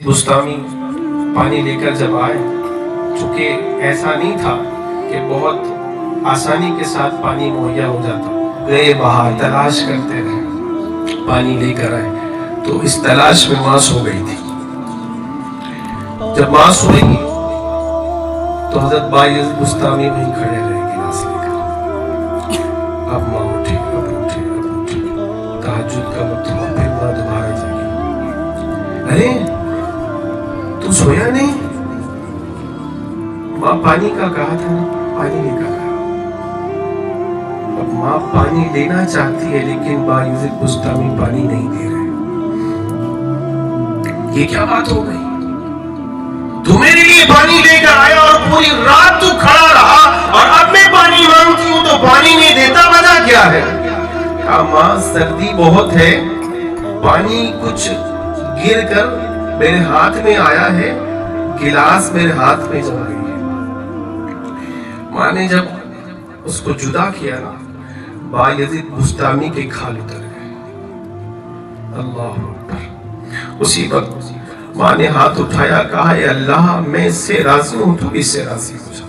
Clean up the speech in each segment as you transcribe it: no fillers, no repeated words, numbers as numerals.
بستامی پانی لے کر جب آئے، چونکہ ایسا نہیں تھا کہ بہت آسانی کے ساتھ پانی مہیا ہو جاتا، گئے باہر تلاش کرتے رہے، پانی لے کر آئے تو اس تلاش میں ماں سو گئی تھی۔ جب ماں سوئی تو حضرت بایزید بستامی وہیں کھڑے رہے گلاس لے کر۔ اب ماں اٹھی، تہجد کا وقت ہوا، پھر ماں دوبارہ جاگی۔ ارے تو سویا نہیں؟ ماں پانی کا کہا تھا نا، پانی لے کر آیا۔ اب ماں پانی لینا چاہتی ہے لیکن بایزید بستامی پانی نہیں دے رہے۔ یہ کیا بات ہو گئی؟ تو میرے لیے پانی لے کر آیا اور پوری رات تو کھڑا رہا، اور اب میں پانی مانگتی ہوں تو پانی نہیں دیتا، وجہ کیا ہے؟ کہا ماں سردی بہت ہے، پانی کچھ گر کر میرے ہاتھ میں آیا ہے، گلاس میرے ہاتھ میں جا گئی ہے۔ ماں نے جب اس کو جدا کیا نا، بایزید بستامی کے کھال اتر گئے۔ اللہ اکبر۔ اسی وقت ماں نے ہاتھ اٹھایا، کہا اے اللہ میں اس سے راضی ہوں، تو اس سے راضی ہو جا۔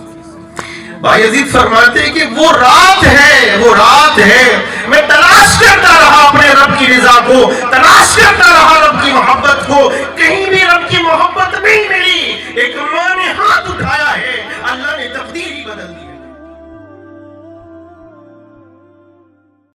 بایزید فرماتے ہیں کہ وہ رات ہے، میں تلاش کرتا رہا اپنے رب کی رضا کو، تلاش کرتا رہا رب کی محبت کو،